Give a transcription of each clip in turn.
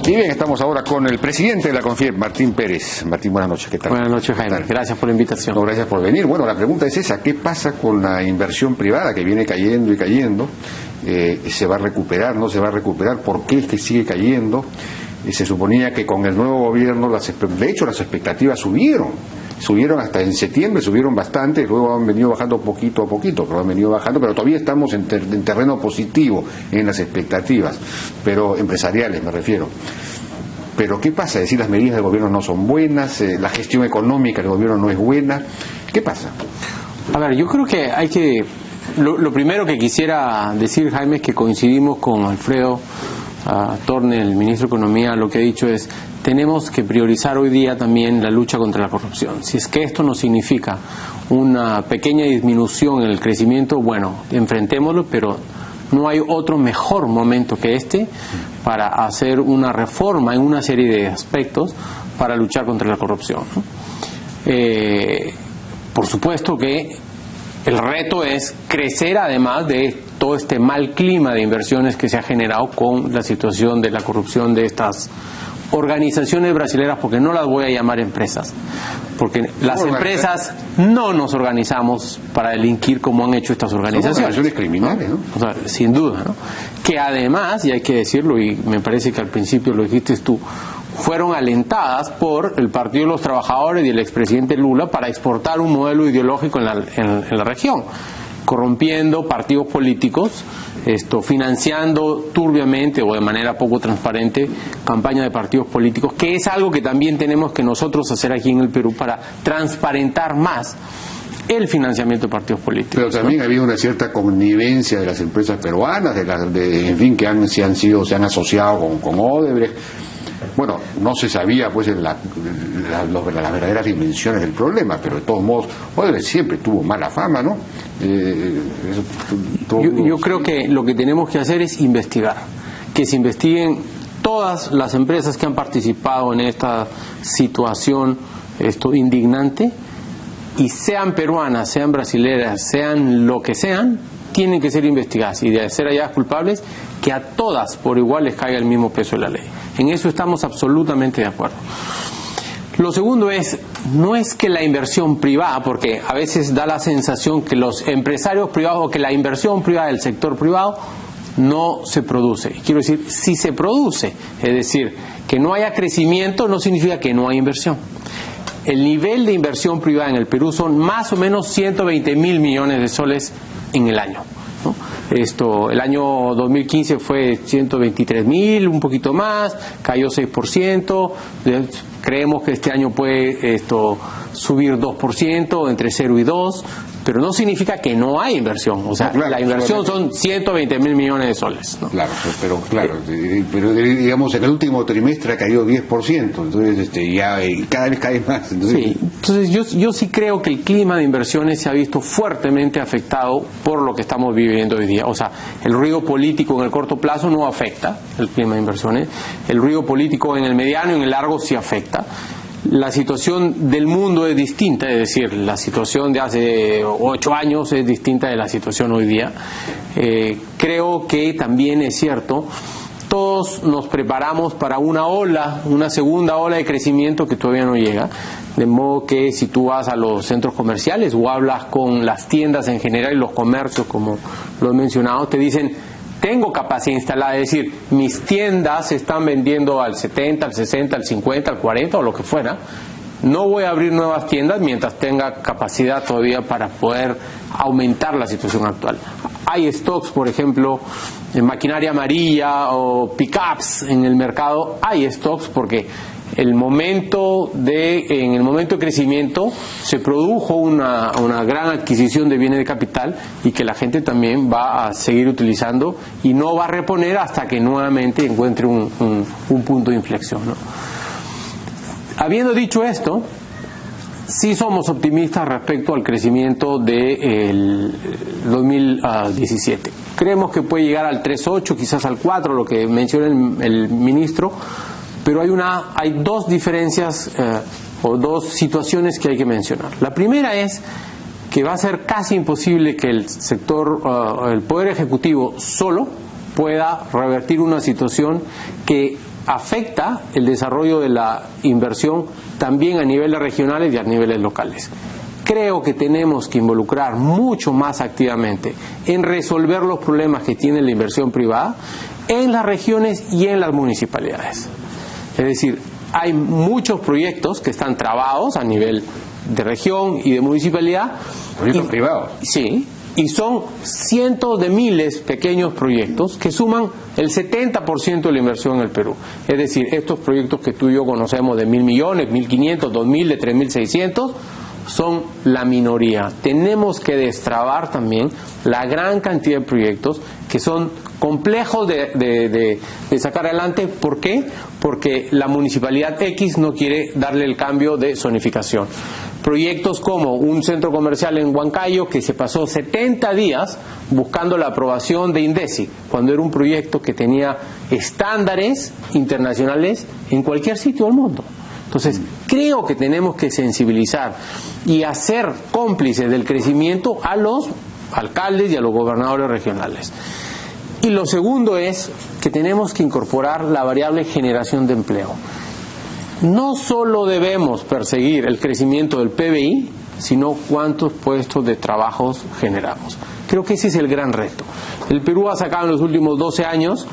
Y bien, estamos ahora con el presidente de la CONFIEP, Martín Pérez. Martín, buenas noches, ¿qué tal? Buenas noches, Jaime. Gracias por la invitación. No, gracias por venir. Bueno, la pregunta es esa, ¿qué pasa con la inversión privada que viene cayendo y cayendo? ¿Se va a recuperar, no se va a recuperar? ¿Por qué es que sigue cayendo? Se suponía que con el nuevo gobierno, de hecho las expectativas subieron hasta en septiembre, subieron bastante, luego han venido bajando poquito a poquito, pero han venido bajando, pero todavía estamos en terreno positivo en las expectativas, pero empresariales me refiero. Pero ¿qué pasa? Es decir, las medidas del gobierno no son buenas, la gestión económica del gobierno no es buena. ¿Qué pasa? A ver, yo creo que hay que... Lo primero que quisiera decir, Jaime, es que coincidimos con Alfredo Torne, el ministro de Economía. Lo que ha dicho es, tenemos que priorizar hoy día también la lucha contra la corrupción. Si es que esto no significa una pequeña disminución en el crecimiento, bueno, enfrentémoslo, pero no hay otro mejor momento que este para hacer una reforma en una serie de aspectos para luchar contra la corrupción. Por supuesto que el reto es crecer, además de todo este mal clima de inversiones que se ha generado con la situación de la corrupción de estas organizaciones brasileras, porque no las voy a llamar empresas, porque las empresas no nos organizamos para delinquir como han hecho estas organizaciones. Son organizaciones criminales, ¿no? O sea, sin duda, ¿no? Que además, y hay que decirlo, y me parece que al principio lo dijiste tú, fueron alentadas por el Partido de los Trabajadores y el expresidente Lula para exportar un modelo ideológico en la región, corrompiendo partidos políticos, financiando turbiamente o de manera poco transparente campañas de partidos políticos, que es algo que también tenemos que nosotros hacer aquí en el Perú para transparentar más el financiamiento de partidos políticos. Pero también ha habido una cierta connivencia de las empresas peruanas, en fin, que se han asociado con Odebrecht. Bueno, no se sabía pues las verdaderas dimensiones del problema, pero de todos modos Odebrecht siempre tuvo mala fama, ¿no? Yo creo que lo que tenemos que hacer es investigar, que se investiguen todas las empresas que han participado en esta situación indignante, y sean peruanas, sean brasileras, sean lo que sean, tienen que ser investigadas, y de ser halladas culpables, que a todas por igual les caiga el mismo peso de la ley. En eso estamos absolutamente de acuerdo. Lo segundo es, no es que la inversión privada, porque a veces da la sensación que los empresarios privados o que la inversión privada del sector privado no se produce. Quiero decir, si se produce, es decir, que no haya crecimiento, no significa que no hay inversión. El nivel de inversión privada en el Perú son más o menos 120.000 millones de soles en el año, ¿no? El año 2015 fue 123.000, un poquito más, cayó 6%, creemos que este año puede subir 2%, entre 0 y 2, pero no significa que no hay inversión. O sea, claro, la inversión son 120.000 millones de soles, ¿no? Claro, pero digamos en el último trimestre ha caído 10%, entonces ya cada vez cae más. Entonces yo sí creo que el clima de inversiones se ha visto fuertemente afectado por lo que estamos viviendo hoy día. O sea, el ruido político en el corto plazo no afecta el clima de inversiones, el ruido político en el mediano y en el largo sí afecta. La situación del mundo es distinta, es decir, la situación de hace 8 años es distinta de la situación hoy día. Creo que también es cierto, todos nos preparamos para una segunda ola de crecimiento que todavía no llega, de modo que si tú vas a los centros comerciales o hablas con las tiendas en general y los comercios, como lo he mencionado, te dicen: tengo capacidad instalada, es decir, mis tiendas están vendiendo al 70, al 60, al 50, al 40 o lo que fuera. No voy a abrir nuevas tiendas mientras tenga capacidad todavía para poder aumentar la situación actual. Hay stocks, por ejemplo, en maquinaria amarilla o pickups en el mercado. Hay stocks porque en el momento de crecimiento se produjo una gran adquisición de bienes de capital y que la gente también va a seguir utilizando y no va a reponer hasta que nuevamente encuentre un punto de inflexión, ¿no? Habiendo dicho esto, sí somos optimistas respecto al crecimiento del 2017. Creemos que puede llegar al 3.8, quizás al 4, lo que menciona el ministro. Pero hay dos diferencias o dos situaciones que hay que mencionar. La primera es que va a ser casi imposible que el Poder Ejecutivo solo pueda revertir una situación que afecta el desarrollo de la inversión también a niveles regionales y a niveles locales. Creo que tenemos que involucrar mucho más activamente en resolver los problemas que tiene la inversión privada en las regiones y en las municipalidades. Es decir, hay muchos proyectos que están trabados a nivel de región y de municipalidad. ¿Proyectos privados? Sí, y son cientos de miles pequeños proyectos que suman el 70% de la inversión en el Perú. Es decir, estos proyectos que tú y yo conocemos de 1.000 millones, 1.500, 2.000, de 3.600, son la minoría. Tenemos que destrabar también la gran cantidad de proyectos que son complejos de sacar adelante. ¿Por qué? Porque la municipalidad X no quiere darle el cambio de zonificación. Proyectos como un centro comercial en Huancayo que se pasó 70 días buscando la aprobación de INDECI, cuando era un proyecto que tenía estándares internacionales en cualquier sitio del mundo. Entonces, creo que tenemos que sensibilizar y hacer cómplices del crecimiento a los alcaldes y a los gobernadores regionales. Y lo segundo es que tenemos que incorporar la variable generación de empleo. No solo debemos perseguir el crecimiento del PBI, sino cuántos puestos de trabajo generamos. Creo que ese es el gran reto. El Perú ha sacado en los últimos 12 años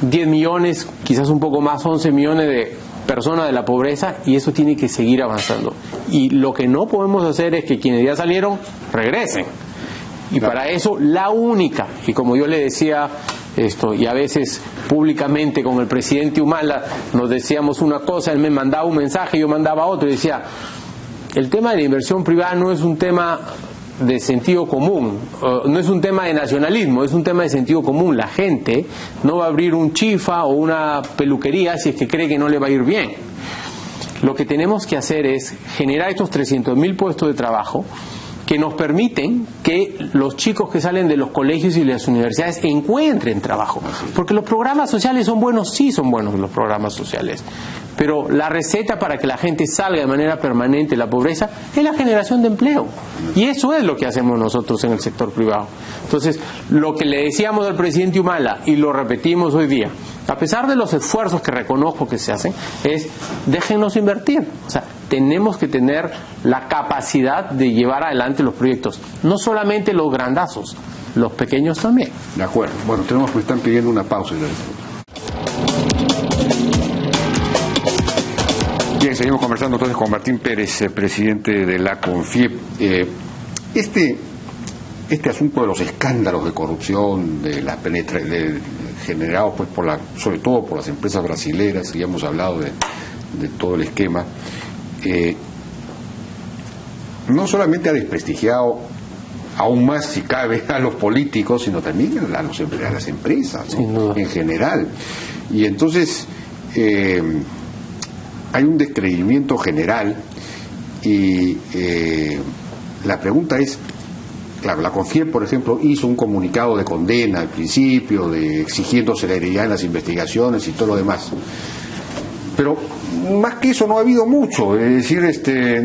10 millones, quizás un poco más, 11 millones de personas de la pobreza, y eso tiene que seguir avanzando. Y lo que no podemos hacer es que quienes ya salieron regresen. Y para eso la única, y como yo le decía y a veces públicamente con el presidente Humala nos decíamos una cosa, él me mandaba un mensaje, yo mandaba otro, y decía, el tema de la inversión privada no es un tema de sentido común, no es un tema de nacionalismo, es un tema de sentido común. La gente no va a abrir un chifa o una peluquería si es que cree que no le va a ir bien. Lo que tenemos que hacer es generar estos 300.000 puestos de trabajo que nos permiten que los chicos que salen de los colegios y las universidades encuentren trabajo. Porque los programas sociales son buenos, sí son buenos los programas sociales, pero la receta para que la gente salga de manera permanente de la pobreza es la generación de empleo. Y eso es lo que hacemos nosotros en el sector privado. Entonces, lo que le decíamos al presidente Humala, y lo repetimos hoy día, a pesar de los esfuerzos que reconozco que se hacen, es déjennos invertir. O sea, tenemos que tener la capacidad de llevar adelante los proyectos, no solamente los grandazos, los pequeños también. De acuerdo. Bueno, tenemos que están pidiendo una pausa. Bien, seguimos conversando entonces con Martín Pérez, presidente de la CONFIEP. Este asunto de los escándalos de corrupción, generados pues sobre todo por las empresas brasileras, y hemos hablado de todo el esquema, no solamente ha desprestigiado aún más, si cabe, a los políticos, sino también a las empresas, ¿no? En general. Y entonces hay un descreimiento general, y la pregunta es, claro, la CONFIEP, por ejemplo, hizo un comunicado de condena al principio, exigiendo celeridad en las investigaciones y todo lo demás. Pero más que eso no ha habido mucho, es decir,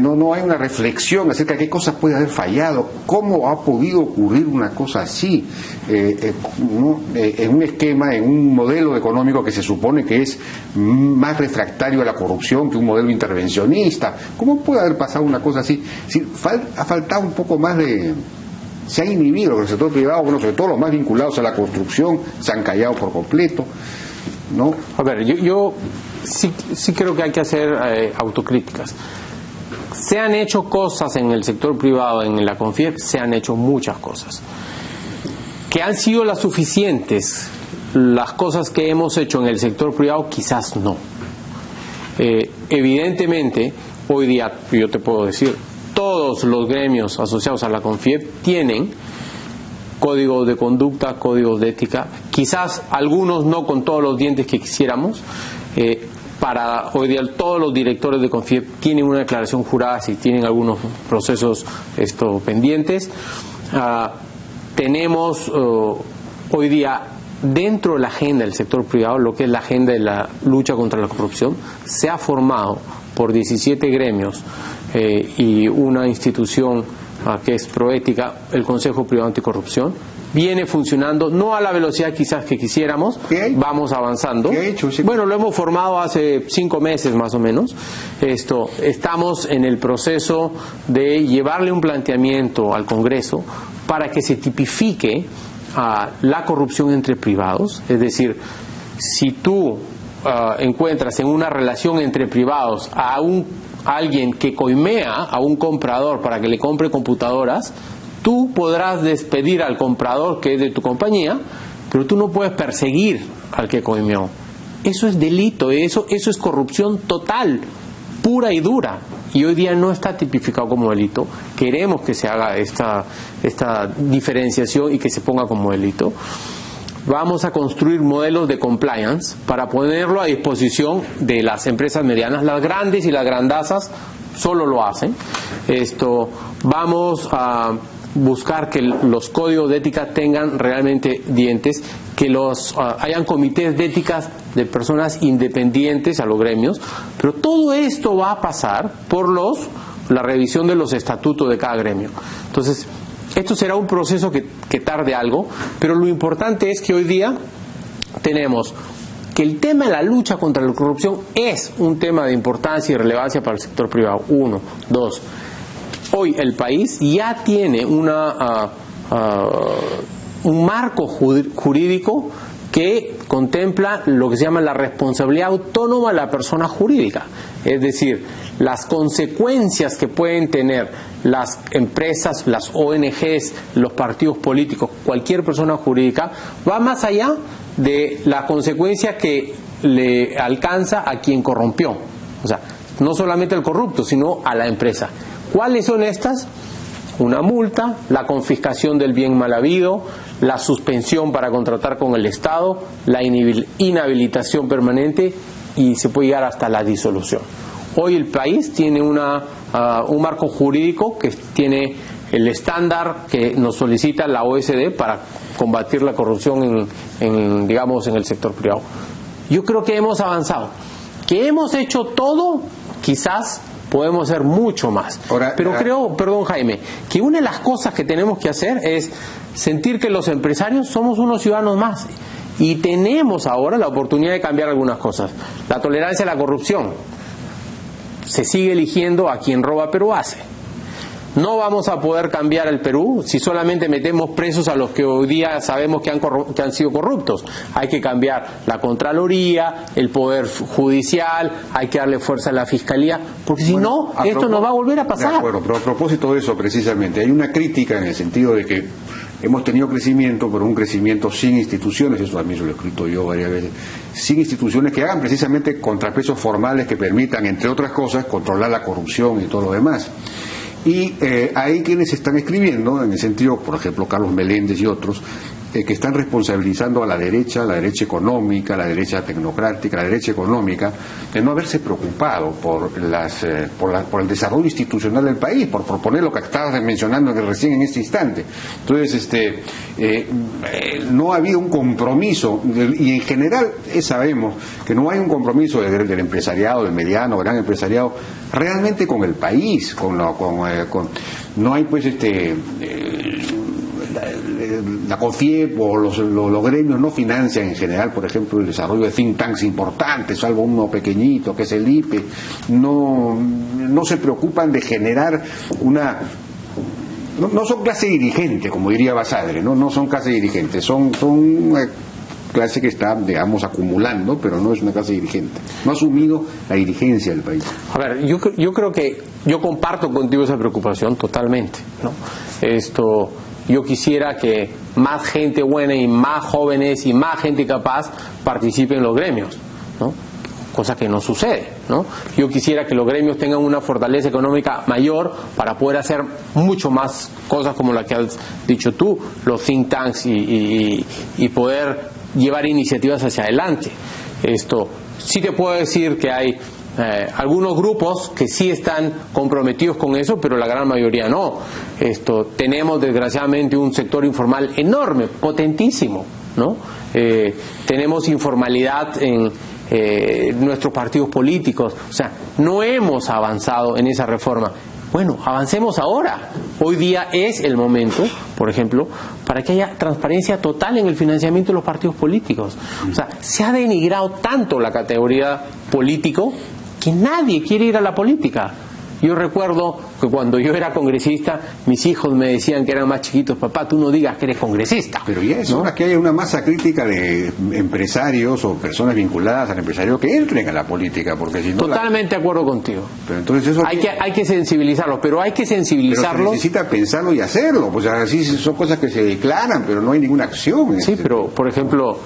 no hay una reflexión acerca de qué cosas puede haber fallado, cómo ha podido ocurrir una cosa así, en un esquema, en un modelo económico que se supone que es más refractario a la corrupción que un modelo intervencionista. ¿Cómo puede haber pasado una cosa así? Es decir, ha faltado un poco más se ha inhibido el sector privado, bueno, sobre todo los más vinculados a la construcción, se han callado por completo, ¿no? A ver, yo sí creo que hay que hacer autocríticas. Se han hecho cosas en el sector privado, en la CONFIEP, se han hecho muchas cosas. ¿Que han sido las suficientes las cosas que hemos hecho en el sector privado? Quizás no. Evidentemente, hoy día, yo te puedo decir, todos los gremios asociados a la CONFIEP tienen códigos de conducta, códigos de ética, quizás algunos no con todos los dientes que quisiéramos. Para hoy día todos los directores de CONFIEP tienen una declaración jurada si tienen algunos procesos pendientes. Tenemos hoy día dentro de la agenda del sector privado lo que es la agenda de la lucha contra la corrupción. Se ha formado por 17 gremios y una institución que es proética, el Consejo Privado Anticorrupción, viene funcionando, no a la velocidad quizás que quisiéramos, vamos avanzando. ¿Qué ha hecho? Bueno, lo hemos formado hace 5 meses más o menos. Estamos en el proceso de llevarle un planteamiento al Congreso para que se tipifique la corrupción entre privados, es decir, si tú encuentras en una relación entre privados a alguien que coimea a un comprador para que le compre computadoras, tú podrás despedir al comprador que es de tu compañía, pero tú no puedes perseguir al que coimeó. Eso es delito, eso es corrupción total, pura y dura. Y hoy día no está tipificado como delito. Queremos que se haga esta diferenciación y que se ponga como delito. Vamos a construir modelos de compliance para ponerlo a disposición de las empresas medianas. Las grandes y las grandazas solo lo hacen. Vamos a buscar que los códigos de ética tengan realmente dientes, que hayan comités de éticas de personas independientes a los gremios, pero todo esto va a pasar por la revisión de los estatutos de cada gremio. Entonces, esto será un proceso que tarde algo, pero lo importante es que hoy día tenemos que el tema de la lucha contra la corrupción es un tema de importancia y relevancia para el sector privado. 1, 2. Hoy el país ya tiene un marco jurídico que contempla lo que se llama la responsabilidad autónoma de la persona jurídica. Es decir, las consecuencias que pueden tener las empresas, las ONGs, los partidos políticos, cualquier persona jurídica, va más allá de la consecuencia que le alcanza a quien corrompió. O sea, no solamente al corrupto, sino a la empresa. ¿Cuáles son estas? Una multa, la confiscación del bien mal habido, la suspensión para contratar con el Estado, la inhabilitación permanente y se puede llegar hasta la disolución. Hoy el país tiene un marco jurídico que tiene el estándar que nos solicita la OECD para combatir la corrupción en el sector privado. Yo creo que hemos avanzado. Que hemos hecho todo, quizás podemos hacer mucho más. Pero creo, perdón Jaime, que una de las cosas que tenemos que hacer es sentir que los empresarios somos unos ciudadanos más. Y tenemos ahora la oportunidad de cambiar algunas cosas. La tolerancia a la corrupción. Se sigue eligiendo a quien roba pero hace. No vamos a poder cambiar el Perú si solamente metemos presos a los que hoy día sabemos que han sido corruptos. Hay que cambiar la Contraloría, el Poder Judicial, hay que darle fuerza a la Fiscalía, porque si no, esto nos va a volver a pasar. De acuerdo, pero a propósito de eso precisamente, hay una crítica en el sentido de que hemos tenido crecimiento, pero un crecimiento sin instituciones, eso también lo he escrito yo varias veces, sin instituciones que hagan precisamente contrapesos formales que permitan, entre otras cosas, controlar la corrupción y todo lo demás. Y hay quienes están escribiendo, en el sentido, por ejemplo, Carlos Meléndez y otros, que están responsabilizando a la derecha económica, la derecha tecnocrática, la derecha económica, de no haberse preocupado por el desarrollo institucional del país, por proponer lo que estabas mencionando recién en este instante. Entonces, no ha habido un compromiso, y en general sabemos que no hay un compromiso del empresariado, del mediano, gran empresariado, realmente con el país, no hay pues la COFIEP o los gremios no financian en general, por ejemplo, el desarrollo de think tanks importantes, salvo uno pequeñito que es el IPE, no se preocupan de generar no son clase dirigente, como diría Basadre, no son clase dirigente, son una clase que está, digamos, acumulando, pero no es una clase dirigente, no ha asumido la dirigencia del país. A ver, yo creo que yo comparto contigo esa preocupación totalmente, ¿no? Yo quisiera que más gente buena y más jóvenes y más gente capaz participe en los gremios, ¿no? Cosa que no sucede, ¿no? Yo quisiera que los gremios tengan una fortaleza económica mayor para poder hacer mucho más cosas como la que has dicho tú, los think tanks y poder llevar iniciativas hacia adelante. Sí te puedo decir que hay algunos grupos que sí están comprometidos con eso, pero la gran mayoría no. Tenemos desgraciadamente un sector informal enorme, potentísimo, ¿no? Tenemos informalidad en nuestros partidos políticos. O sea, no hemos avanzado en esa reforma. Bueno, avancemos ahora. Hoy día es el momento, por ejemplo, para que haya transparencia total en el financiamiento de los partidos políticos. O sea, se ha denigrado tanto la categoría político que nadie quiere ir a la política. Yo recuerdo que cuando yo era congresista, mis hijos me decían que eran más chiquitos: papá, tú no digas que eres congresista. Pero ya es hora que haya una masa crítica de empresarios o personas vinculadas al empresario que entren a la política, porque si no... Totalmente de acuerdo contigo. Pero entonces eso... Hay que sensibilizarlos, pero hay que sensibilizarlos... Pero se necesita pensarlo y hacerlo, pues así son cosas que se declaran, pero no hay ninguna acción. Sí, pero, por ejemplo...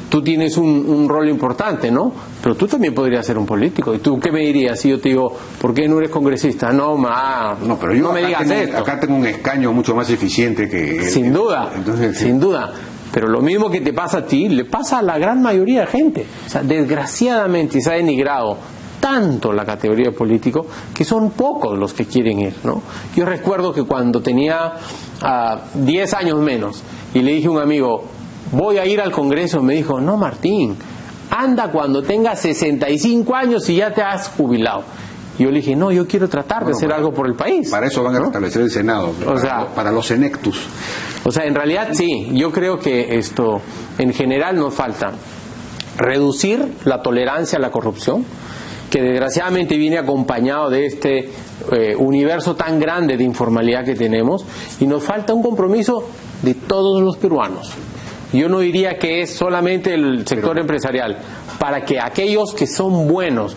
Tú tienes un rol importante, ¿no? Pero tú también podrías ser un político. ¿Y tú qué me dirías si yo te digo, ¿por qué no eres congresista? No, pero yo no me digas esto. Acá tengo un escaño mucho más eficiente que... Sin duda, entonces, sin duda. Pero lo mismo que te pasa a ti, le pasa a la gran mayoría de gente. O sea, desgraciadamente se ha denigrado tanto la categoría de político que son pocos los que quieren ir, ¿no? Yo recuerdo que cuando tenía 10 años menos y le dije a un amigo, voy a ir al Congreso, me dijo, no, Martín, anda cuando tengas 65 años y ya te has jubilado. Y yo le dije, no, yo quiero tratar de hacer algo por el país. Para eso van a establecer el Senado, para los senectus. O sea, en realidad sí, yo creo que esto, en general nos falta reducir la tolerancia a la corrupción, que desgraciadamente viene acompañado de este universo tan grande de informalidad que tenemos, y nos falta un compromiso de todos los peruanos. Yo no diría que es solamente el sector empresarial, para que aquellos que son buenos,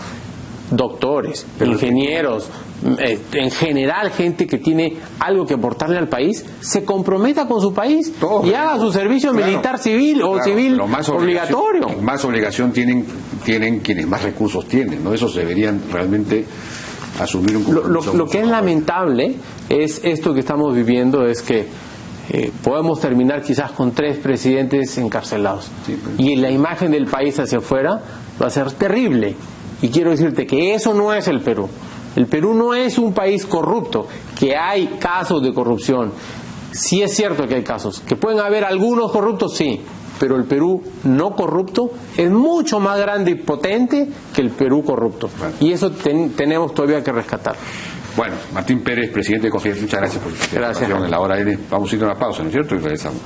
doctores, ingenieros, en general gente que tiene algo que aportarle al país, se comprometa con su país y haga su servicio militar civil o civil obligatorio. Más obligación tienen quienes más recursos tienen, ¿no? Esos deberían realmente asumir un compromiso. Lo que es lamentable es esto que estamos viviendo, es que podemos terminar quizás con 3 presidentes encarcelados, y la imagen del país hacia afuera va a ser terrible. Y quiero decirte que eso no es el Perú. El Perú no es un país corrupto, que hay casos de corrupción. Sí es cierto que hay casos, que pueden haber algunos corruptos, sí, pero el Perú no corrupto es mucho más grande y potente que el Perú corrupto. Y eso tenemos todavía que rescatar. Bueno, Martín Pérez, presidente de Confidencia, muchas gracias por la participación en la hora N. Vamos a ir a una pausa, ¿no es cierto? Y regresamos.